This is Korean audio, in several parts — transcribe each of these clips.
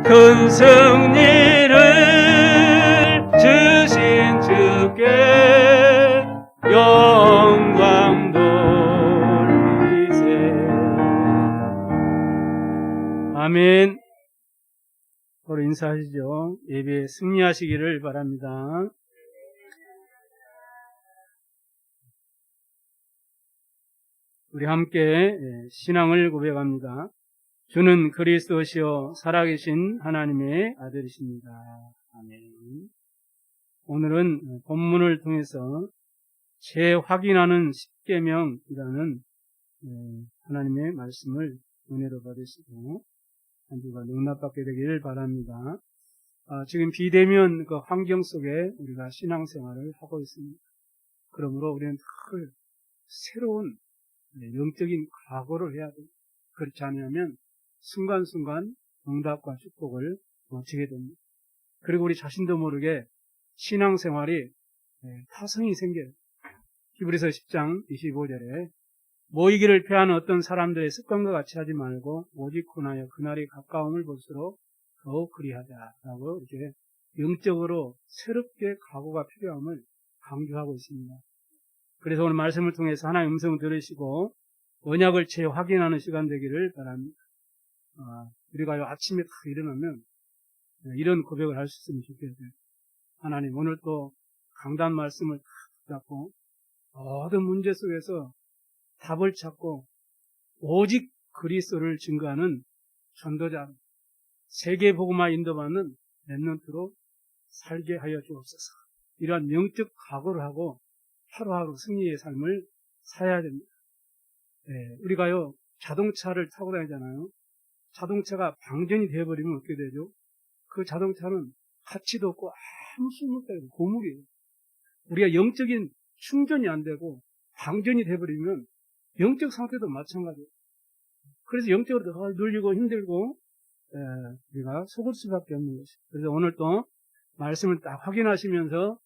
큰 승리를 주신 주께 영광 돌리세. 아멘. 서로 인사하시죠. 예배에 승리하시기를 바랍니다. 우리 함께 신앙을 고백합니다. 주는 그리스도시요 살아계신 하나님의 아들이십니다. 아멘. 오늘은 본문을 통해서 재확인하는 십계명이라는 하나님의 말씀을 은혜로 받으시고 한 주가 능납받게 되기를 바랍니다. 지금 비대면 그 환경 속에 우리가 신앙생활을 하고 있습니다. 그러므로 우리는 늘 새로운 영적인 각오를 해야 됩니다. 그렇지 않으면 순간순간 응답과 축복을 놓치게 됩니다. 그리고 우리 자신도 모르게 신앙생활이 타성이 생겨요. 히브리서 10장 25절에 모이기를 패하는 어떤 사람들의 습관과 같이 하지 말고 오직 군하여 그날이 가까움을 볼수록 더욱 그리하자라고 이렇게 영적으로 새롭게 각오가 필요함을 강조하고 있습니다. 그래서 오늘 말씀을 통해서 하나님의 음성을 들으시고 언약을 재확인하는 시간 되기를 바랍니다. 우리가 아침에 딱 일어나면 이런 고백을 할 수 있으면 좋겠어요. 하나님, 오늘 또 강단 말씀을 딱 잡고 모든 문제 속에서 답을 찾고 오직 그리스도를 증거하는 전도자, 세계 복음화 인도받는 렘넌트로 살게 하여 주옵소서. 이러한 영적 각오를 하고 하루하루 승리의 삶을 살아야 됩니다. 우리가요 자동차를 타고 다니잖아요. 자동차가 방전이 되어버리면 어떻게 되죠? 그 자동차는 가치도 없고 아무 쓸모도 없고 고물이에요. 우리가 영적인 충전이 안 되고 방전이 되어버리면 영적 상태도 마찬가지예요. 그래서 영적으로 더 눌리고 힘들고 우리가 속을 수밖에 없는 것이에요. 그래서 오늘 또 말씀을 딱 확인하시면서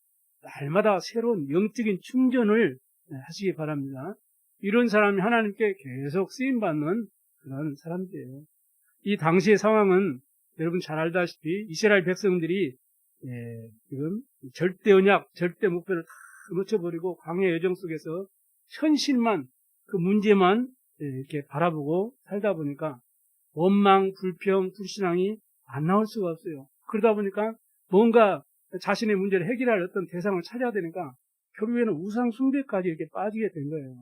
날마다 새로운 영적인 충전을 하시기 바랍니다. 이런 사람이 하나님께 계속 쓰임받는 그런 사람들이에요. 이 당시의 상황은 여러분 잘 알다시피 이스라엘 백성들이 지금 절대 언약, 절대 목표를 다 놓쳐버리고 광야 여정 속에서 현실만, 그 문제만 이렇게 바라보고 살다 보니까 원망, 불평, 불신앙이 안 나올 수가 없어요. 그러다 보니까 뭔가 자신의 문제를 해결할 어떤 대상을 찾아야 되니까 결국에는 우상 숭배까지 이렇게 빠지게 된 거예요.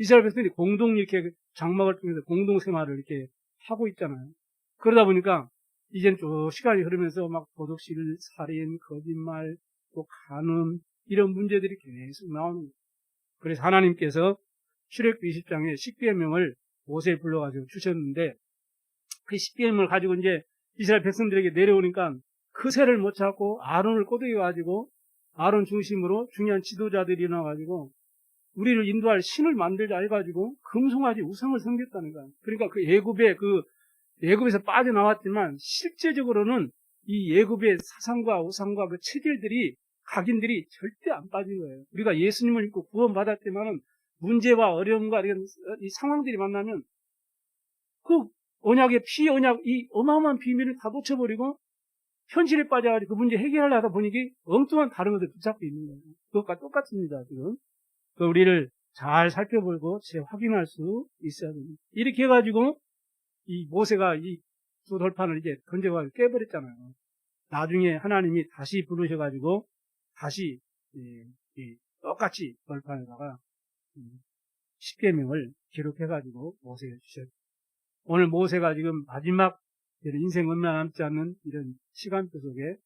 이스라엘 백성들이 공동 이렇게 장막을 통해서 공동 생활을 이렇게 하고 있잖아요. 그러다 보니까 이제는 쭉 시간이 흐르면서 막 도덕실, 살인, 거짓말, 또 간음 이런 문제들이 계속 나오는 거예요. 그래서 하나님께서 출애굽기 20장에 십계명을 모세에 불러가지고 주셨는데 그 십계명을 가지고 이제 이스라엘 백성들에게 내려오니까 그새를 못 찾고 아론을 꼬드겨가지고 아론 중심으로 중요한 지도자들이 나와가지고 우리를 인도할 신을 만들자 해가지고 금송아지 우상을 섬겼다는 거야. 그러니까 그 애굽에서 빠져나왔지만 실제적으로는 이 애굽의 사상과 우상과 그 체질들이 각인들이 절대 안 빠진 거예요. 우리가 예수님을 믿고 구원받았지만은 문제와 어려움과 이런 이 상황들이 만나면 그 언약의 피언약 이 어마어마한 비밀을 다 놓쳐버리고 현실에 빠져가지고 그 문제 해결하려다 보니 엉뚱한 다른 것을 붙잡고 있는 거예요. 그것과 똑같습니다, 지금. 우리를 잘 살펴보고 재확인할 수 있어야 됩니다. 이렇게 해가지고 이 모세가 이 두 돌판을 이제 던져가지고 깨버렸잖아요. 나중에 하나님이 다시 부르셔가지고 다시 똑같이 돌판에다가 십계명을 기록해가지고 모세에 주셨죠. 오늘 모세가 지금 마지막 인생 얼마 남지 않는 이런 시간표 속에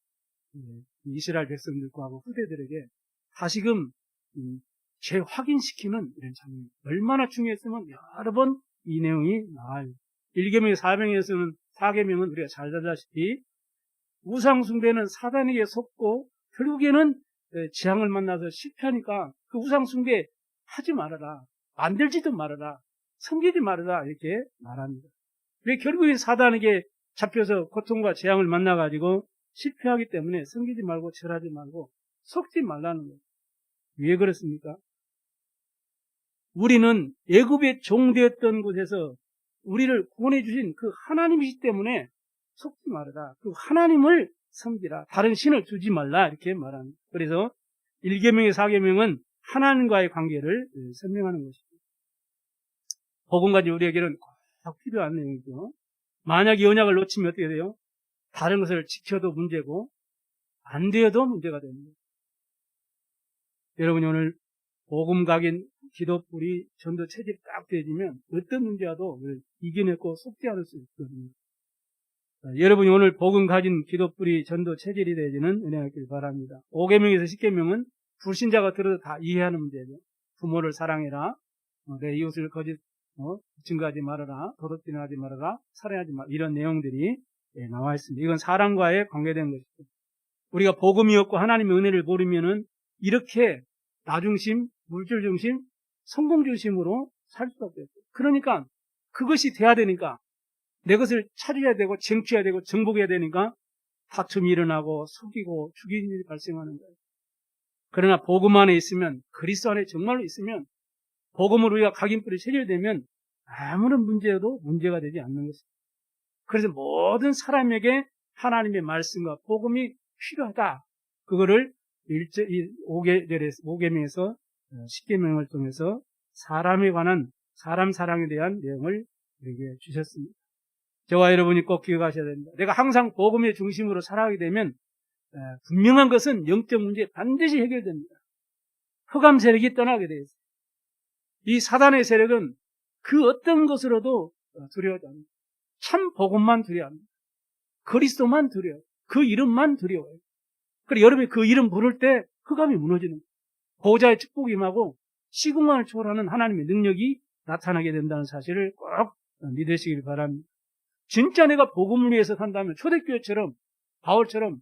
이스라엘 백성들과 하고 후대들에게 다시금 재확인시키는 이런 장면. 얼마나 중요했으면 여러 번 이 내용이 나와요. 1계명, 4계명은 우리가 잘 알다시피 우상숭배는 사단에게 속고 결국에는 재앙을 만나서 실패하니까 그 우상숭배 하지 말아라. 만들지도 말아라. 섬기지 말아라. 이렇게 말합니다. 왜 결국에 사단에게 잡혀서 고통과 재앙을 만나가지고 실패하기 때문에 섬기지 말고 절하지 말고 속지 말라는 거예요. 왜 그렇습니까? 우리는 애굽의 종되었던 곳에서 우리를 구원해 주신 그 하나님이시기 때문에 속지 말아라. 그 하나님을 섬기라. 다른 신을 두지 말라. 이렇게 말합니다. 그래서 1계명의 4계명은 하나님과의 관계를 설명하는 것입니다. 복음까지 우리에게는 꼭 필요한 내용이죠. 만약 이 언약을 놓치면 어떻게 돼요? 다른 것을 지켜도 문제고 안 되어도 문제가 됩니다. 여러분이 오늘 복음 각인 기도풀이 전도 체질이 딱 되어지면 어떤 문제와도 이겨내고 속지 않을 수 있거든요. 여러분이 오늘 복음 가진 기도풀이 전도 체질이 되어지는 은혜가 있길 바랍니다. 5계명에서 10계명은 불신자가 들어도 다 이해하는 문제죠. 부모를 사랑해라. 내 이웃을 거짓 증거하지 말아라. 도둑질하지 말아라. 살해하지 말아라. 이런 내용들이 나와 있습니다. 이건 사람과의 관계된 것이죠. 우리가 복음이 없고 하나님의 은혜를 모르면은 이렇게 나중심, 물질중심, 성공중심으로 살 수밖에 없어요. 그러니까 그것이 돼야 되니까 내 것을 차려야 되고 쟁취해야 되고 정복해야 되니까 다툼이 일어나고 속이고 죽이는 일이 발생하는 거예요. 그러나 복음 안에 있으면, 그리스도 안에 정말로 있으면, 복음으로 우리가 각인뿔이 체결되면 아무런 문제여도 문제가 되지 않는 것입니다. 그래서 모든 사람에게 하나님의 말씀과 복음이 필요하다. 그거를 5계명에서 10계명을 통해서 사람에 관한, 사람 사랑에 대한 내용을 우리에게 주셨습니다. 저와 여러분이 꼭 기억하셔야 됩니다. 내가 항상 복음의 중심으로 살아가게 되면 분명한 것은 영적 문제 반드시 해결됩니다. 흑암 세력이 떠나게 되어 있어요. 이 사단의 세력은 그 어떤 것으로도 두려워하지 않습니다. 참 복음만 두려워합니다. 그리스도만 두려워요. 그 이름만 두려워요. 그리고 여러분이 그 이름 부를 때 흑암이 무너지는 거예요. 보호자의 축복이 임하고 시공간을 초월하는 하나님의 능력이 나타나게 된다는 사실을 꼭 믿으시길 바랍니다. 진짜 내가 복음을 위해서 산다면 초대교회처럼 바울처럼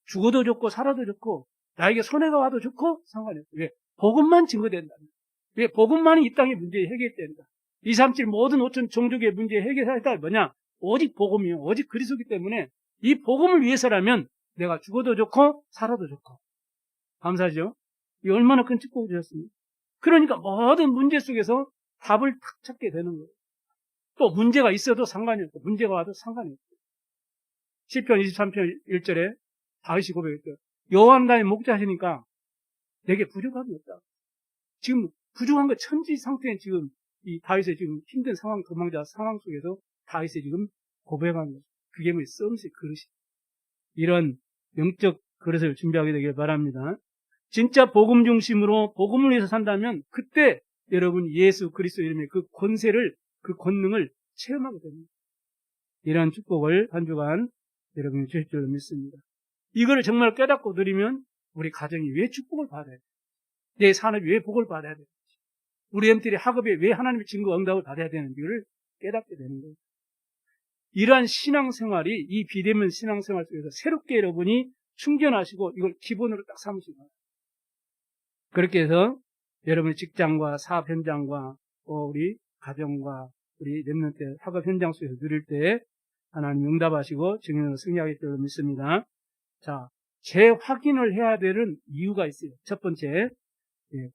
죽어도 좋고 살아도 좋고 나에게 손해가 와도 좋고 상관이 없어요. 왜? 복음만 증거된다. 왜? 복음만이 이 땅의 문제의 해결된다. 237 모든 5천 종족의 문제의 해결하다 뭐냐? 오직 복음이요. 오직 그리스도이기 때문에 이 복음을 위해서라면 내가 죽어도 좋고 살아도 좋고. 감사하죠? 이 얼마나 큰 축복을 주셨습니까? 그러니까 모든 문제 속에서 답을 탁 찾게 되는 거예요. 또 문제가 있어도 상관이 없고 문제가 와도 상관이 없고. 시편 23편 1절에 다윗이 고백했죠. 여호와는 나의 목자시니까 내게 부족함이 없다. 지금 부족한 거 천지 상태에 지금 이 다윗의 지금 힘든 상황, 도망자 상황 속에서 다윗이 지금 고백한 거죠. 그게 뭐예요? 썸씩 그릇이. 이런 영적 그릇을 준비하게 되길 바랍니다. 진짜 복음 중심으로 복음을 위해서 산다면 그때 여러분 예수 그리스도 이름의 그 권세를, 그 권능을 체험하게 됩니다. 이러한 축복을 한 주간 여러분이 주실 줄 믿습니다. 이거를 정말 깨닫고 드리면 우리 가정이 왜 축복을 받아야 돼? 내 산업이 왜 복을 받아야 돼? 우리 엠들이 학업에 왜 하나님의 증거 응답을 받아야 되는지를 깨닫게 되는 거예요. 이러한 신앙생활이 이 비대면 신앙생활 속에서 새롭게 여러분이 충전하시고 이걸 기본으로 딱 삼으시고 그렇게 해서 여러분의 직장과 사업 현장과 우리 가정과 우리 렘넌트 학업 현장 속에서 누릴 때 하나님 응답하시고 증인으로 승리하기 때문에 믿습니다. 자, 재확인을 해야 되는 이유가 있어요. 첫 번째,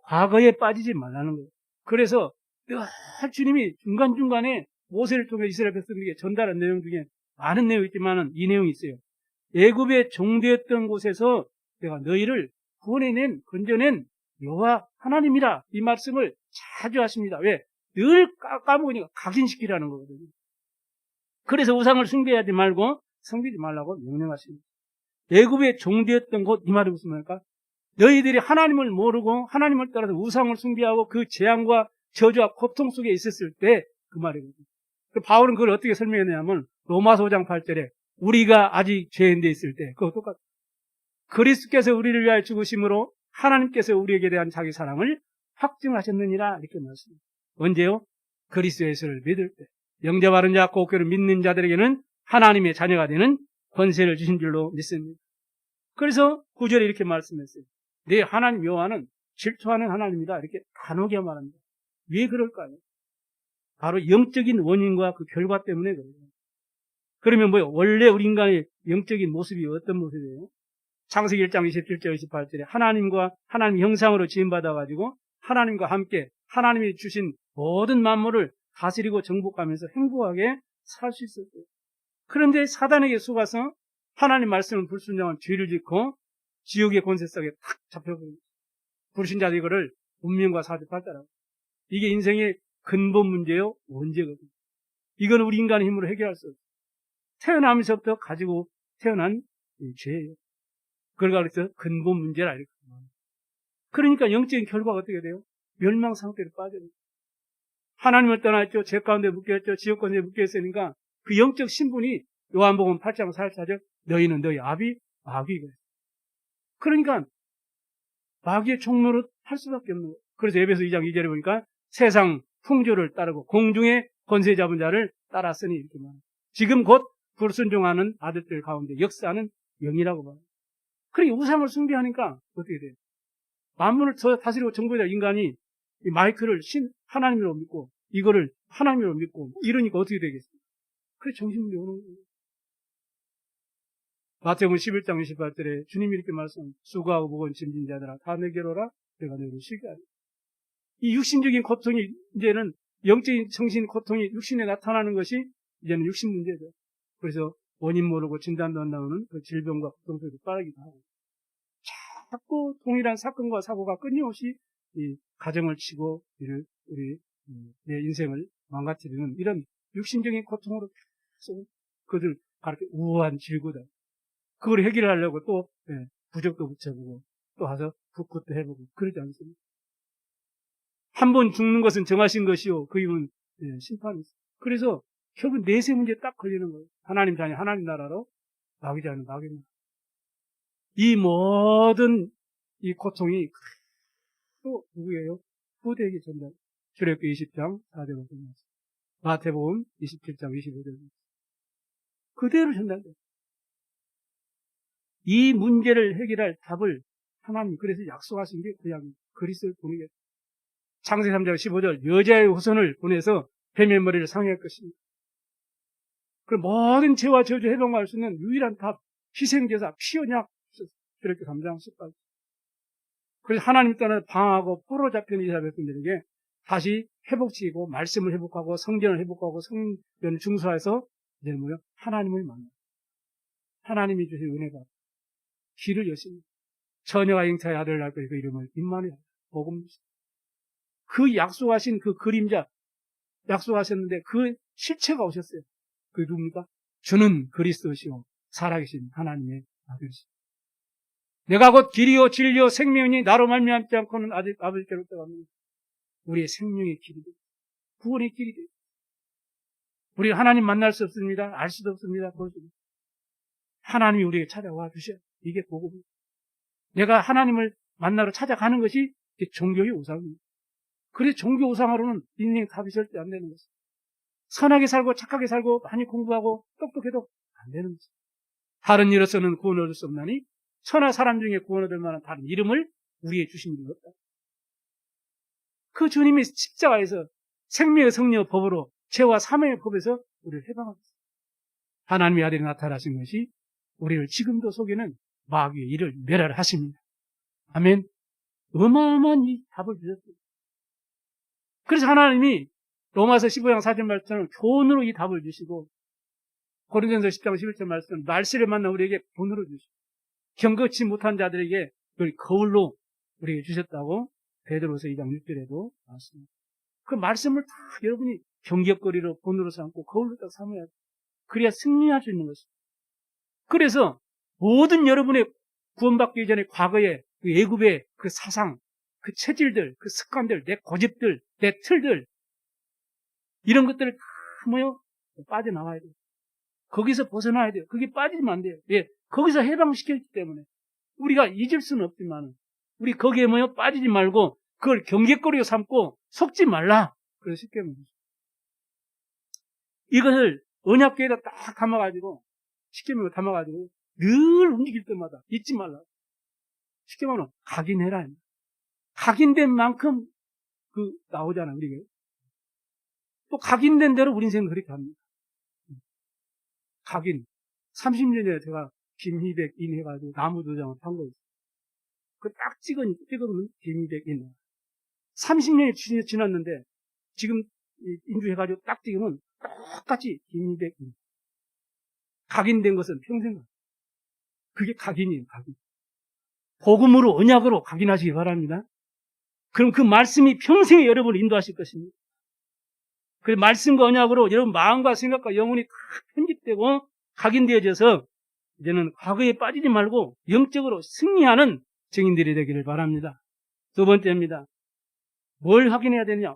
과거에 빠지지 말라는 거예요. 그래서 늘 주님이 중간중간에 모세를 통해 이스라엘 백성들에게 전달한 내용 중에 많은 내용이 있지만 이 내용이 있어요. 애굽에 종되었던 곳에서 내가 너희를 구원해낸, 건져낸 여호와 하나님이라 이 말씀을 자주 하십니다. 왜? 늘 까먹으니까 각인시키라는 거거든요. 그래서 우상을 숭배하지 말고 섬기지 말라고 명령하십니다. 애굽에 종되었던 곳, 이 말이 무슨 말일까? 너희들이 하나님을 모르고 하나님을 따라서 우상을 숭배하고 그 재앙과 저주와 고통 속에 있었을 때 그 말이거든요. 바울은 그걸 어떻게 설명했냐면 로마서 5장 8절에 우리가 아직 죄인 데 있을 때 그거 똑같아요. 그리스도께서 우리를 위하여 죽으심으로 하나님께서 우리에게 대한 자기 사랑을 확증하셨느니라 이렇게 말했습니다. 언제요? 그리스도 예수를 믿을 때. 영접하는 자, 곧 그를 믿는 자들에게는 하나님의 자녀가 되는 권세를 주신 줄로 믿습니다. 그래서 9절에 이렇게 말씀했어요. 네 하나님 여호와는 질투하는 하나님이다 이렇게 단호하게 말합니다. 왜 그럴까요? 바로 영적인 원인과 그 결과 때문에 그래요. 그러면 뭐예요? 원래 우리 인간의 영적인 모습이 어떤 모습이에요? 창세기 1장 27절 28절에 하나님과 하나님 형상으로 지음받아가지고 하나님과 함께 하나님이 주신 모든 만물을 다스리고 정복하면서 행복하게 살 수 있었어요. 그런데 사단에게 속아서 하나님 말씀을 불순종한 죄를 짓고 지옥의 권세 속에 탁 잡혀버립니다. 불신자들 이거를 운명과 사주팔자라고. 이게 인생의 근본 문제요, 원죄거든요. 이건 우리 인간의 힘으로 해결할 수 없어요. 태어나면서부터 가지고 태어난 죄예요. 그걸 가르쳐서 근본 문제라 이렇게. 그러니까 영적인 결과가 어떻게 돼요? 멸망 상태로 빠져요. 하나님을 떠났죠. 죄 가운데 묶여있죠. 지옥 가운데 묶여있으니까 그 영적 신분이 요한복음 8장 44절 너희는 너희 아비 마귀가. 그러니까 마귀의 종노릇 할 수밖에 없는 거예요. 그래서 에베소 2장 2절에 보니까 세상 풍조를 따르고 공중의 권세 잡은 자를 따랐으니 이렇게 말합니다. 지금 곧 불순종하는 아들들 가운데 역사하는 영이라고 봐요. 그러니 우상을 숭배하니까 어떻게 돼요? 만물을 다스리고 정복자 인간이 이 마이크를 하나님으로 믿고 이거를 하나님으로 믿고 이러니까 어떻게 되겠습니까? 그래 정신문제 오는 거예요. 마태복음 11장 28절에 주님이 이렇게 말씀합니다. 수고하고 무거운 짐진 자들아 다 내게로 오라 내가 너희를 쉬게 하리라. 이 육신적인 고통이 이제는 영적인 정신 고통이 육신에 나타나는 것이 이제는 육신 문제죠. 그래서 원인 모르고 진단도 안 나오는 그 질병과 고통 속에 빠르기도 하고 자꾸 동일한 사건과 사고가 끊임없이 이 가정을 치고 우리 내 인생을 망가뜨리는 이런 육신적인 고통으로 계속 그들 가르쳐 우한 질고다. 그걸 해결하려고 또 부적도 붙여보고 또 와서 붓굿도 해보고 그러지 않습니까? 한 번 죽는 것은 정하신 것이요 그 이유는 심판이 있어요. 그래서 결국 내세 문제에 딱 걸리는 거예요. 하나님 자녀 하나님 나라로 마귀 자녀 마귀 나라. 이 모든 이 고통이 또 누구예요? 후대에게 전달. 출애굽기 20장 4절로 전달. 마태복음 27장 25절. 그대로 전달돼요. 이 문제를 해결할 답을 하나님 그래서 약속하신 게 그냥 그리스도를 보내게. 창세기 3장 15절 여자의 후손을 보내서 뱀의 머리를 상해할 것입니다. 그 모든 죄와 저주 해방할 수 있는 유일한 답 희생제사 피언약 출애굽기 3장 18절. 그래서 하나님 떠나 방황하고 포로 잡힌 이스라엘 백성들에게 다시 회복시키고 말씀을 회복하고 성전을 회복하고 성전을 중수해서 이제 뭐요? 하나님을 만나. 하나님이 주신 은혜가 길을 여십니다. 처녀가 잉타의 아들을 낳을 거니 그 이름을 임마누엘 복음. 그 약속하신 그 그림자 약속하셨는데 그 실체가 오셨어요. 그게 누굽니까? 주는 그리스도시요 살아계신 하나님의 아들이시오. 내가 곧 길이요 진리요 생명이니 나로 말미암지 않고는 아버지께로 떠갑니다. 우리의 생명의 길이 되고 구원의 길이 되고 우리 하나님 만날 수 없습니다. 알 수도 없습니다. 하나님이 우리에게 찾아와 주셔야 이게 복음입니다. 내가 하나님을 만나러 찾아가는 것이 종교의 우상입니다. 그래서 종교 우상으로는 인생 답이 절대 안 되는 것입니다. 선하게 살고 착하게 살고 많이 공부하고 똑똑해도 안 되는 것입니다. 다른 일로서는 구원 얻을 수 없나니 천하 사람 중에 구원 얻을 만한 다른 이름을 우리의 주신 일이 없다. 그 주님이 십자가에서 생명의 성령의 법으로 죄와 사명의 법에서 우리를 해방하셨습니다. 하나님의 아들이 나타나신 것이 우리를 지금도 속이는 마귀의 일을 멸하십니다. 아멘. 어마어마한 이 답을 주셨습니다. 그래서 하나님이 로마서 15장 4절 말씀을 교훈으로 이 답을 주시고 고린도전서 10장 11절 말씀은 말세를 만나 우리에게 본으로 주시고 경거치 못한 자들에게 그걸 거울로 우리에게 주셨다고 베드로서 2장 6절에도 나왔습니다. 그 말씀을 다 여러분이 경격거리로 본으로 삼고 거울로 딱 삼아야 돼요. 그래야 승리할 수 있는 것입니다. 그래서 모든 여러분의 구원받기 전에 과거의 그 애굽의 그 사상, 그 체질들, 그 습관들, 내 고집들, 내 틀들 이런 것들을 다 모여 빠져나와야 돼요. 거기서 벗어나야 돼요. 그게 빠지면 안 돼요. 왜? 거기서 해방시켰기 때문에 우리가 잊을 수는 없지만 우리 거기에 모여 빠지지 말고 그걸 경계거리로 삼고 속지 말라. 그래서 쉽게 말해요. 이것을 언약궤에다 딱 담아가지고 쉽게 말해 담아가지고 늘 움직일 때마다 잊지 말라. 쉽게 말하면 각인해라. 각인된 만큼 나오잖아 우리가. 또 각인된 대로 우리 인생은 그렇게 합니다. 각인. 30년 전에 제가 김희백인 해가지고 나무 도장을 판 거 있어요. 그 딱 찍으면 김희백인. 30년이 지났는데 지금 인주해가지고 딱 찍으면 똑같이 김희백인. 각인된 것은 평생 가요. 그게 각인이에요, 각인. 복음으로, 언약으로 각인하시기 바랍니다. 그럼 그 말씀이 평생에 여러분을 인도하실 것입니다. 그 말씀과 언약으로 여러분 마음과 생각과 영혼이 다 편집되고 각인되어져서 이제는 과거에 빠지지 말고 영적으로 승리하는 증인들이 되기를 바랍니다. 두 번째입니다. 뭘 확인해야 되느냐?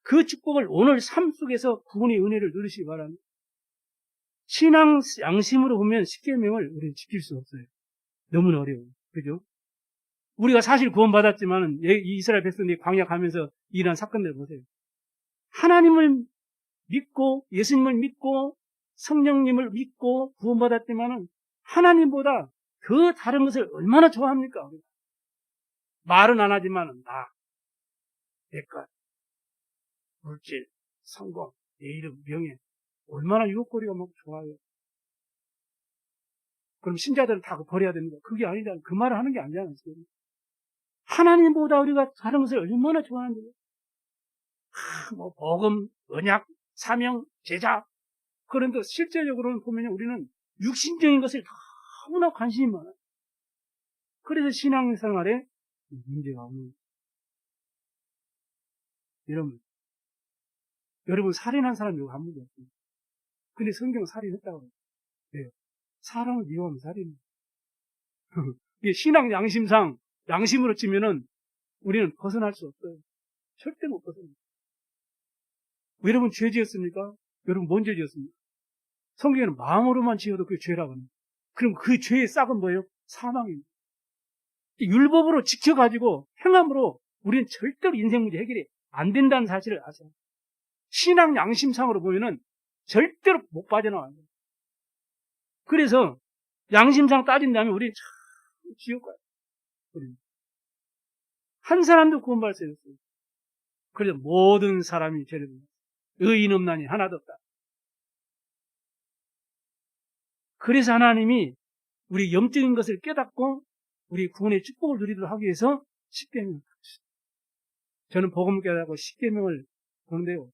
그 축복을 오늘 삶 속에서 구원의 은혜를 누리시기 바랍니다. 신앙 양심으로 보면 십계명을 우리는 지킬 수 없어요. 너무나 어려워요. 그죠? 우리가 사실 구원받았지만 이스라엘 백성들이 광야 가면서 일어난 사건들 보세요. 하나님을 믿고 예수님을 믿고 성령님을 믿고 구원받았지만은 하나님보다 그 다른 것을 얼마나 좋아합니까? 말은 안 하지만은 내 것, 물질, 성공, 내 이름, 명예 얼마나 유혹거리가 막 좋아요. 그럼 신자들은 다 버려야 됩니다. 그게 아니다. 그 말을 하는 게 아니잖아요. 하나님보다 우리가 다른 것을 얼마나 좋아하는지. 복음, 언약, 사명, 제자. 그런데 실제적으로는 보면 우리는 육신적인 것을 너무나 관심이 많아요. 그래서 신앙생활에 문제가 없는 거예요. 여러분 살인한 사람 누구 한 분도 없습니다. 근데 성경은 살인했다고 해요. 네. 사람을 미워하면 살인해요. 이게 신앙 양심상 양심으로 치면은 우리는 벗어날 수 없어요. 절대 못 벗어나요. 여러분 죄 지었습니까? 여러분 뭔 죄 지었습니까? 성경에는 마음으로만 지어도 그게 죄라고 합니다. 그럼 그 죄의 싹은 뭐예요? 사망입니다. 율법으로 지켜가지고 행함으로 우리는 절대로 인생 문제 해결이 안 된다는 사실을 아세요. 신앙 양심상으로 보면은 절대로 못 빠져나와요. 그래서 양심상 따진다면 우리는 참 지옥 가요. 한 사람도 구원받을 수 없어요. 그래서 모든 사람이 죄를 짓는 의인 없나니 하나도 없다. 그래서 하나님이 우리 영적인 것을 깨닫고 우리 구원의 축복을 누리도록 하기 위해서 십계명을 받으셨어요. 저는 복음을 깨닫고 십계명을 보는데요.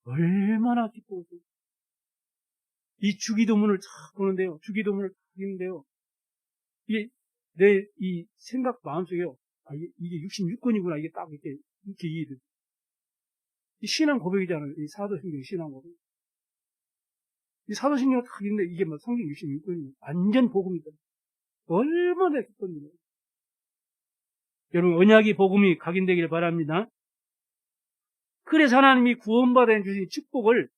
얼마나 기쁘고 이 주기도문을 탁 보는데요. 주기도문을 탁 읽는데요. 이게 내 이 생각 마음속에요. 이게 66권이구나. 이게 딱 이렇게 이해돼요. 이 신앙 고백이잖아요. 이 사도신경 신앙 고백. 이 사도신경을 딱 읽는데 이게 뭐 성경 66권이에요. 완전 복음이다. 얼마나 기쁜지. 여러분 언약이 복음이 각인되기를 바랍니다. 그래서 하나님이 구원받아 주신 축복을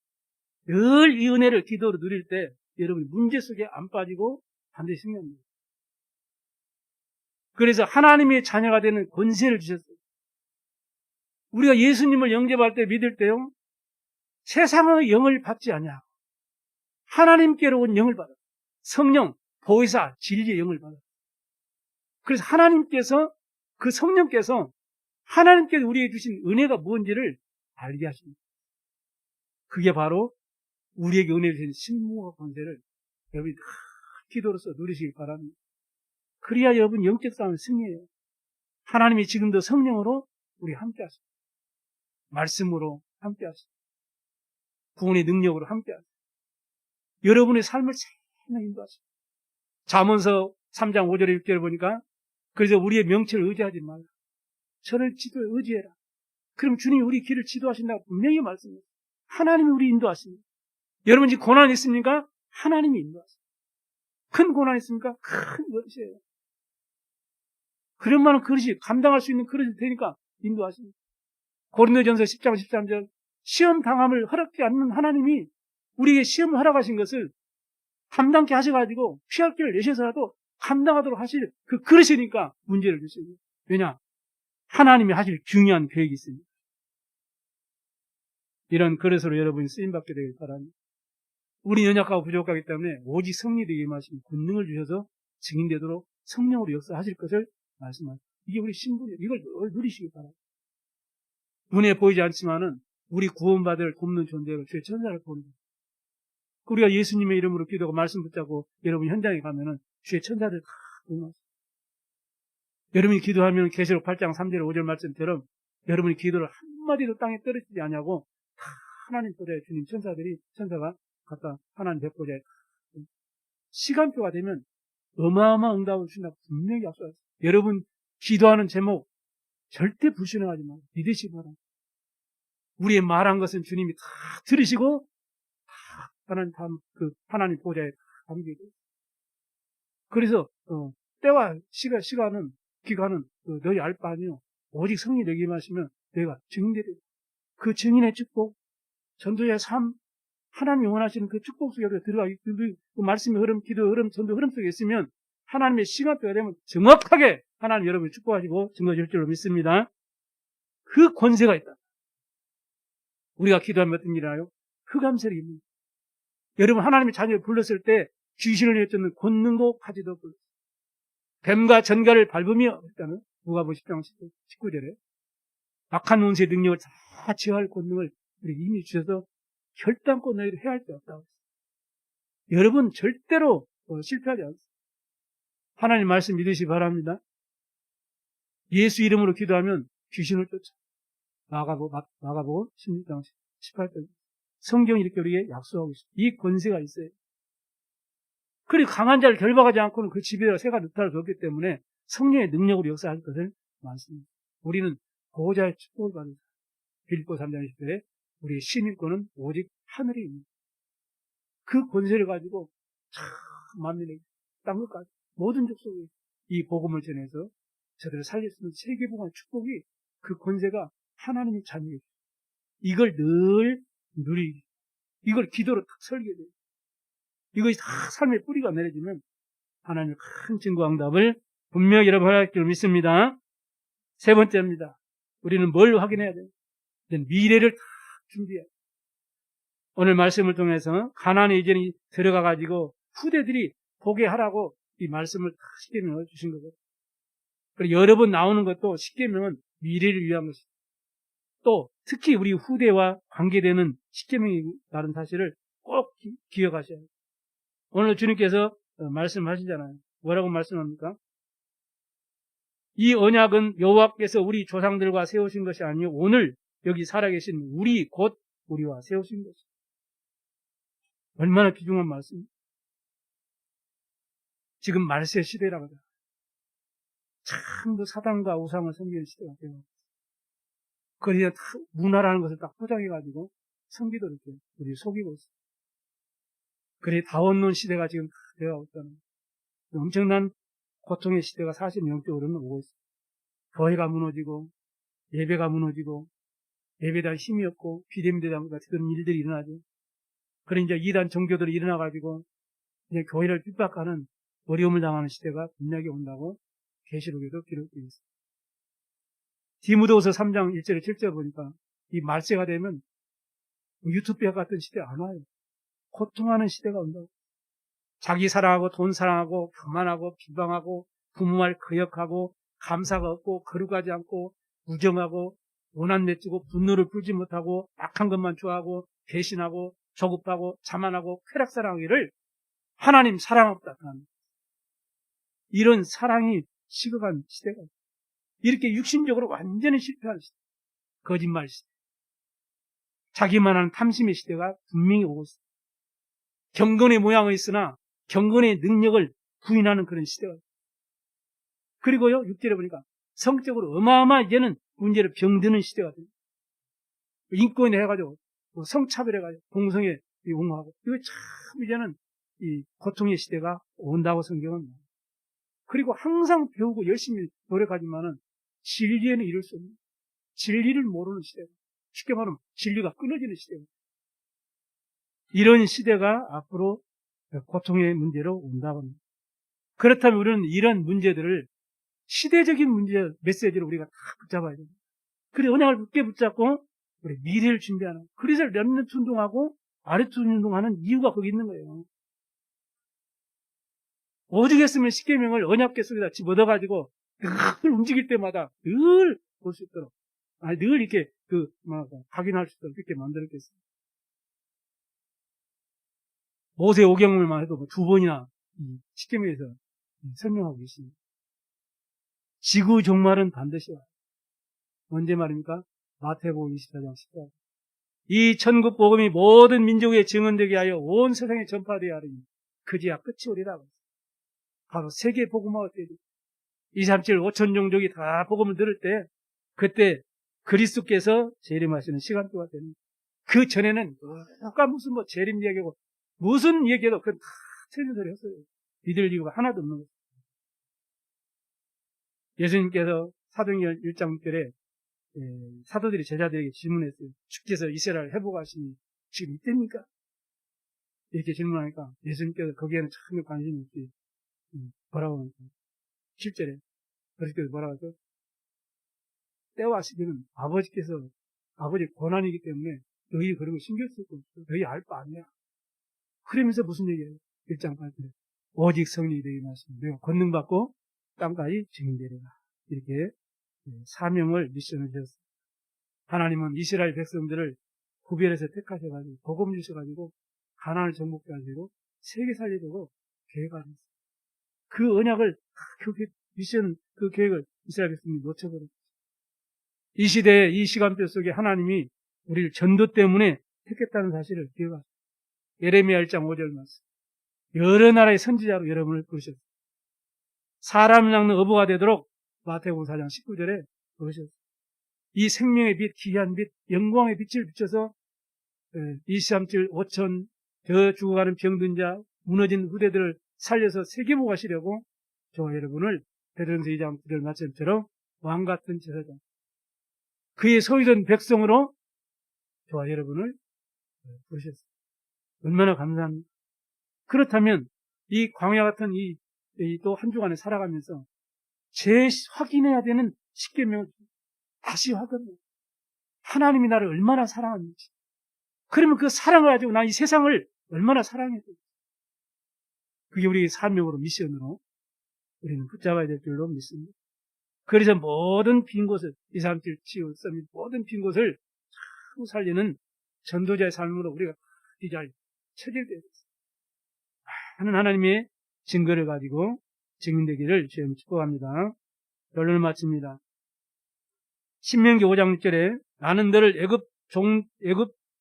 늘 이 은혜를 기도로 누릴 때 여러분이 문제 속에 안 빠지고 반드시 승리합니다. 그래서 하나님의 자녀가 되는 권세를 주셨어요. 우리가 예수님을 영접할 때 믿을 때요. 세상의 영을 받지 않냐. 하나님께로 온 영을 받아. 성령, 보혜사, 진리의 영을 받아. 그래서 하나님께서 그 성령께서 하나님께서 우리에게 주신 은혜가 무엇인지를 알게 하십니다. 그게 바로 우리에게 은혜 주신 신무와 권세를 여러분이 기도로서 누리시길 바랍니다. 그래야 여러분 영적 싸움은 승리해요. 하나님이 지금도 성령으로 우리 함께 하십니다. 말씀으로 함께 하십니다. 구원의 능력으로 함께 하십니다. 여러분의 삶을 잘 인도하십니다. 잠언서 3장 5절에 6절을 보니까 그래서 우리의 명체를 의지하지 말라. 저를 지도에 의지해라. 그럼 주님이 우리 길을 지도하신다고 분명히 말씀해요. 하나님이 우리 인도하십니다. 여러분 지금 고난 있습니까? 하나님이 인도하십니다. 큰 고난 있습니까? 큰 것이에요. 그런 만한 그릇이 감당할 수 있는 그릇이 되니까 인도하십니다. 고린도전서 10장 13절 시험 당함을 허락지 않는 하나님이 우리에게 시험을 허락하신 것을 감당케 하셔가지고 피할 길을 내셔서라도 감당하도록 하실 그 그릇이니까 문제를 주십니다. 왜냐? 하나님이 하실 중요한 계획이 있습니다. 이런 그릇으로 여러분이 쓰임받게 되길 바랍니다. 우리 연약하고 부족하기 때문에 오직 성리되게 임하시는 권능을 주셔서 증인되도록 성령으로 역사하실 것을 말씀하십니다. 이게 우리 신분이에요. 이걸 누리시기 바랍니다. 눈에 보이지 않지만은 우리 구원받을 돕는 존재로 주의 천사를 보는 거예요. 우리가 예수님의 이름으로 기도하고 말씀 붙잡고 여러분 현장에 가면은 주의 천사들 다 보는 여러분이 기도하면 계시록 8장 3절 5절 말씀처럼 여러분이 기도를 한마디도 땅에 떨어지지 않냐고 다 하나님 보좌에 주님 천사가 갖다 하나님 백보좌에 시간표가 되면 어마어마한 응답을 주신다고 분명히 약속했어요. 여러분 기도하는 제목 절대 불신하지 마세요. 믿으시기 바랍니다. 우리의 말한 것은 주님이 다 들으시고 하나님 보좌에 담기게 돼요. 그래서 때와 시간은 기간은 너희 알 바 아니요. 오직 성령이 내게 임하시면 내가 증인되리라. 그 증인의 축복, 전도의 삶, 하나님이 원하시는 그 축복 속에 우리가 들어가기, 그 말씀의 흐름, 기도 흐름, 전도 흐름 속에 있으면 하나님의 시간표가 되면 정확하게 하나님 여러분을 축복하시고 증거해 줄 줄로 믿습니다. 그 권세가 있다. 우리가 기도하면 어떤 일이 나요? 흑암세력이 있는. 여러분 하나님의 자녀를 불렀을 때 귀신을 내쫓는 권능도 가지도 불렀어요. 뱀과 전갈을 밟으며 일단은 누가복음 10장 19절에 악한 운세의 능력을 다 제어할 권능을 우리 이미 주셔서 결단코 너희를 해할 데 없다고 했어요. 여러분 절대로 실패하지 않습니다. 하나님 말씀 믿으시기 바랍니다. 예수 이름으로 기도하면 귀신을 쫓아. 마가복음 16장 18절. 성경이 이렇게 우리에게 약속하고 있습니다. 이 권세가 있어요. 그리고 강한 자를 결박하지 않고는 그 집에다가 새가 느타를 줬기 때문에 성령의 능력으로 역사할 것을 많습니다. 우리는 보호자의 축복을 받는 빌립보 3장 20절에 우리의 시민권은 오직 하늘에 있는 그 권세를 가지고 참 만민에게 땅 끝까지 모든 족속에 이 복음을 전해서 저들을 살릴 수 있는 세계복음의 축복이 그 권세가 하나님의 자녀에게 이걸 늘 누리기 이걸 기도로 딱 설계돼요. 이것이 다 삶의 뿌리가 내려지면 하나님의 큰 증거 응답을 분명히 여러분 허락할 줄 믿습니다. 세 번째입니다. 우리는 뭘 확인해야 돼요? 미래를 다 준비해야 돼요. 오늘 말씀을 통해서 가나안에 이제 들어가가지고 후대들이 보게 하라고 이 말씀을 다 십계명을 주신 거거든요. 그리고 여러 번 나오는 것도 십계명은 미래를 위한 것입니다. 또 특히 우리 후대와 관계되는 십계명이라는 사실을 꼭 기억하셔야 해요. 오늘 주님께서 말씀하시잖아요. 뭐라고 말씀합니까? 이 언약은 여호와께서 우리 조상들과 세우신 것이 아니요 오늘 여기 살아계신 우리 곧 우리와 세우신 것입니다. 얼마나 귀중한 말씀입니다. 지금 말세 시대라고 하죠. 참 그 사단과 우상을 섬기는 시대가 되고 그래야 문화라는 것을 딱 포장해가지고 섬기도 이렇게 우리 속이고 있어요. 그래 다원론 시대가 지금 되어가고 있다는 엄청난 고통의 시대가 사실 영적으로는 오고 있어요. 교회가 무너지고 예배가 무너지고 예배에 대한 힘이 없고 비대면대장 같은 그런 일들이 일어나죠. 그래 이제 이단 종교들이 일어나가지고 이제 교회를 핍박하는 어려움을 당하는 시대가 분명히 온다고 계시록에도 기록되어 있습니다. 디모데후서 3장 1절에 7절 보니까 이 말세가 되면 유토피아 같은 시대 안 와요. 고통하는 시대가 온다고. 자기 사랑하고 돈 사랑하고 교만하고 비방하고 부모말 거역하고 감사가 없고 거룩하지 않고 무정하고 원한 맺고 분노를 풀지 못하고 악한 것만 좋아하고 배신하고 조급하고 자만하고 쾌락사랑하기를 하나님 사랑없다. 이런 사랑이 식어간 시대가 이렇게 육신적으로 완전히 실패한 시대. 거짓말 시대. 자기만한 탐심의 시대가 분명히 오고 있습니다. 경건의 모양은 있으나 경건의 능력을 부인하는 그런 시대가. 그리고요 6절에 보니까 성적으로 어마어마한 이제는 문제를 병드는 시대가 됩니다. 인권에 해가지고 성차별해가지고 동성애 옹호하고 이거 참 이제는 이 고통의 시대가 온다고 성경은. 그리고 항상 배우고 열심히 노력하지만은 진리에는 이룰 수 없는 진리를 모르는 시대가 쉽게 말하면 진리가 끊어지는 시대가 이런 시대가 앞으로 고통의 문제로 온다고 합니다. 그렇다면 우리는 이런 문제들을 시대적인 문제 메시지를 우리가 다 붙잡아야 됩니다. 그래 언약을 굳게 붙잡고 우리 미래를 준비하는 그래서 렘넌트 운동하고 아래투 운동하는 이유가 거기 있는 거예요. 오죽했으면 십계명을 언약궤 속에다 집어넣어가지고 늘 움직일 때마다 늘 볼 수 있도록 늘 이렇게 확인할 수 있도록 이렇게 만들었겠어요. 모세 오경을만 해도 2번이나 십계명에서 설명하고 계십니다. 지구 종말은 반드시 와요. 언제 말입니까? 마태복음 24장 14절. 이 천국 복음이 모든 민족에 증언되게 하여 온 세상에 전파되어야 하리니 그제야 끝이 오리라. 바로 세계 복음화가 되죠. 237, 5천 종족이 다 복음을 들을 때, 그때 그리스도께서 재림하시는 시간표가 되는 거예요. 그 전에는 누가 무슨 뭐 재림 얘기하고 무슨 얘기해도 그건 다 틀린 소리 했어요. 믿을 이유가 하나도 없는 거예요. 예수님께서 사도행전 1장 6절에 사도들이 제자들에게 질문했어요. 주께서 이스라엘 회복하시니 지금 이때입니까? 이렇게 질문하니까 예수님께서 거기에는 전혀 관심이 없이 뭐라고 합니까? 7절에 그리스도께서 뭐라고 하죠? 때와 시기는 아버지 권한이기 때문에 너희 그런 거 신경 쓸 거 없어. 너희 알 바 아니야. 그러면서 무슨 얘기예요? 1장 8절에 오직 성령이 너희 말씀 내가 권능 받고 땅까지 증인되리라. 이렇게 사명을 미션을 주셨어요. 하나님은 이스라엘 백성들을 구별해서 택하셔가지고 복음 주셔가지고 가나안을 정복케 하시고 세계 살리려고 계획하셨어요. 그 언약을 그 미션 그 계획을 이스라엘 백성이 놓쳐버렸어요. 이 시대에 이 시간표 속에 하나님이 우리를 전도 때문에 택했다는 사실을 기억하세요. 예레미야 1장 5절 말씀. 여러 나라의 선지자로 여러분을 부르셨어요. 사람을 낚는 어부가 되도록 마태복음 4장 19절에 부르셨어요. 이 생명의 빛, 기이한 빛, 영광의 빛을 비춰서 237, 5천 더 죽어가는 병든 자, 무너진 후대들을 살려서 세계보 가시려고 저와 여러분을 베드로전서 2장 9절 말씀처럼 왕같은 제사장, 그의 소유된 백성으로 저와 여러분을 부르셨어요. 얼마나 감사합니다. 그렇다면 이 광야 같은 이 또 한 주간에 살아가면서 재확인해야 되는 십계명을 다시 확인해요. 하나님이 나를 얼마나 사랑하는지. 그러면 그 사랑을 가지고 나 이 세상을 얼마나 사랑해야 될지. 그게 우리의 사명으로 미션으로 우리는 붙잡아야 될 줄로 믿습니다. 그래서 모든 빈 곳을 237 치유 서밋 모든 빈 곳을 참 살리는 전도자의 삶으로 우리가 잘 처질되어 있습니다. 많은 하나님의 증거를 가지고 증인되기를 주님 축복합니다. 결론을 마칩니다. 신명기 5장 6절에 나는 너를 애굽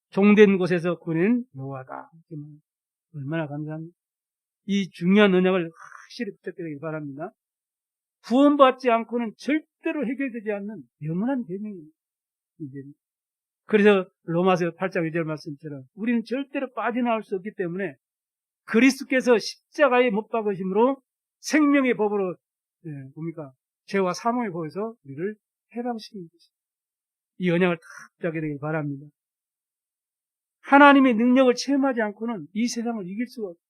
종된 곳에서 구낸 여호와다. 얼마나 감사합니다. 이 중요한 언약을 확실히 붙잡게 되길 바랍니다. 구원받지 않고는 절대로 해결되지 않는 영원한 계명입니다. 그래서 로마서 8장 2절 말씀처럼 우리는 절대로 빠져나올 수 없기 때문에 그리스도께서 십자가에 못 박으심으로 생명의 법으로 뭡니까? 죄와 사망의 법에서 우리를 해방시키는 것입니다. 이 언약을 다 붙잡게 되길 바랍니다. 하나님의 능력을 체험하지 않고는 이 세상을 이길 수가 없어요.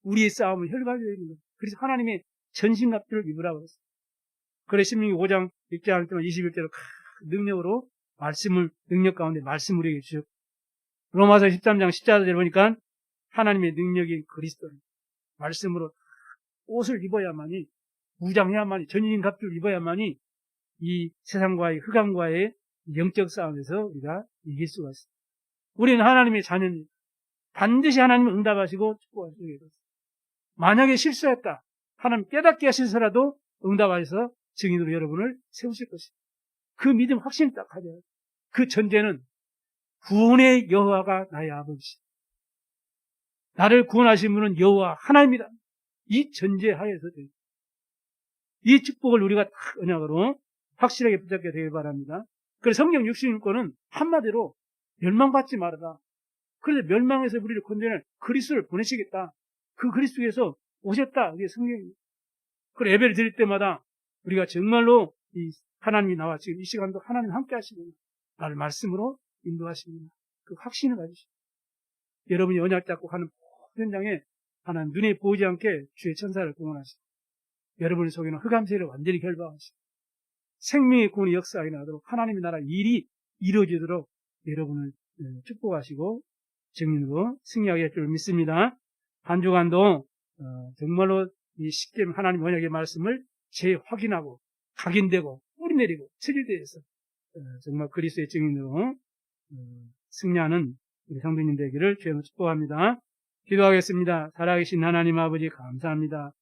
우리의 싸움은 혈과적인 겁니다. 그래서 하나님의 전신납주를 입으라고 했어요. 그래서 신명기 5장 6장 21절로 능력으로 말씀을 능력 가운데 말씀을 우리에게 주셨고 로마서 13장 14절에 보니까 하나님의 능력인 그리스도를 말씀으로 옷을 입어야만이 무장해야만이 전신 갑주를 입어야만이 이 세상과의 흑암과의 영적 싸움에서 우리가 이길 수가 있습니다. 우리는 하나님의 자녀입니다. 반드시 하나님은 응답하시고 축복하시게 되었습니다. 만약에 실수했다. 하나님 깨닫게 하셔서라도 응답하셔서 증인으로 여러분을 세우실 것입니다. 그 믿음 확신을 딱 가져야 돼요. 그 전제는 구원의 여호와가 나의 아버지시다. 나를 구원하신 분은 여호와 하나님이다. 이 전제 하에서 돼요. 이 축복을 우리가 딱 언약으로 확실하게 붙잡게 되길 바랍니다. 그래서 성경 66권은 한마디로 멸망받지 말아라. 그래서 멸망에서 우리를 건져낼 그리스도를 보내시겠다. 그 그리스도에서 오셨다. 이게 성경입니다. 그래서 예배를 드릴 때마다 우리가 정말로 이 하나님이 나와 지금 이 시간도 하나님 함께 하시고 나를 말씀으로 인도하십니다. 그 확신을 가지시고 여러분이 언약 잡고 하는 모든 장에 하나님 눈에 보이지 않게 주의 천사를 공헌하시고 여러분의 속에는 흑암세를 완전히 결박하시고 생명의 구원이 역사하게 나도록 하나님의 나라 일이 이루어지도록 여러분을 축복하시고 증인으로 승리하게 할 줄 믿습니다. 한 주간도 정말로 이 십계명 하나님 언약의 말씀을 재확인하고 각인되고 뿌리내리고 체질되어서 정말 그리스도의 증인으로 승리하는 우리 성도님 되기를 주님으로 축복합니다. 기도하겠습니다. 살아계신 하나님 아버지 감사합니다.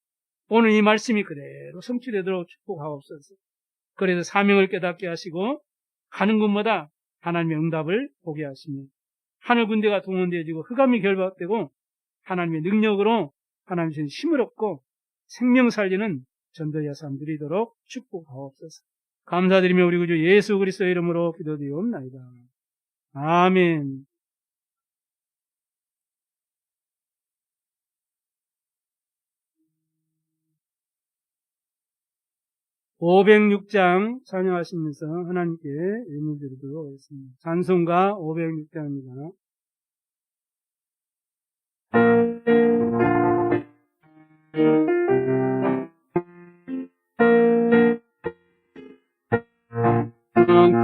오늘 이 말씀이 그대로 성취되도록 축복하옵소서. 그래서 사명을 깨닫게 하시고 가는 곳마다 하나님의 응답을 보게 하시며 하늘 군대가 동원되어지고 흑암이 결박되고 하나님의 능력으로 하나님 신 힘을 얻고 생명 살리는 전도의 삶 누리도록 축복하옵소서. 감사드리며 우리 구주 예수 그리스도의 이름으로 기도드리옵나이다. 아멘. (506장) 찬양하시면서 하나님께 예물 드리도록 하겠습니다. 찬송가 506장입니다.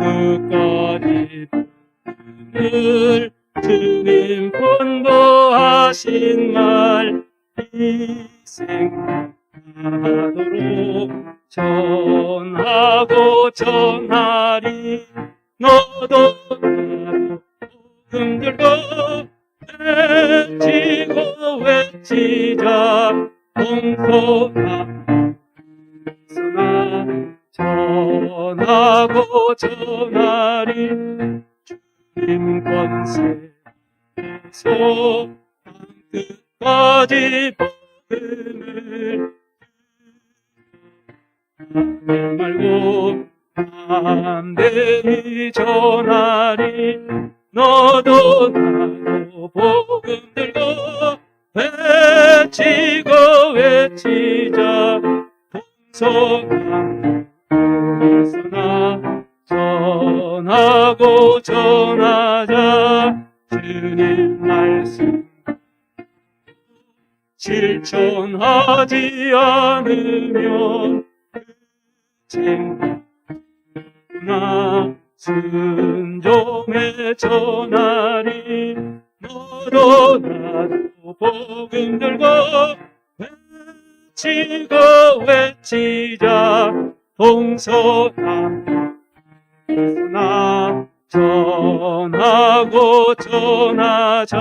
끝까지 늘 주님 권고하신 말 희생하도록 전하고 전하리. 너도 나도 복음 들고 외치고 외치자. 동서나 전하고 전하리. 주님 권세에서 끝까지 복음을 말고 담대히 전하리. 너도 나도 복음 들고 외치고 외치자. 동서나 전하고 전하자. 주님 말씀 실천하지 않으면 생구나. 순종에 전하리. 너도 나도 복음 들고 외치고 외치자. 동서나 전하고 전하자.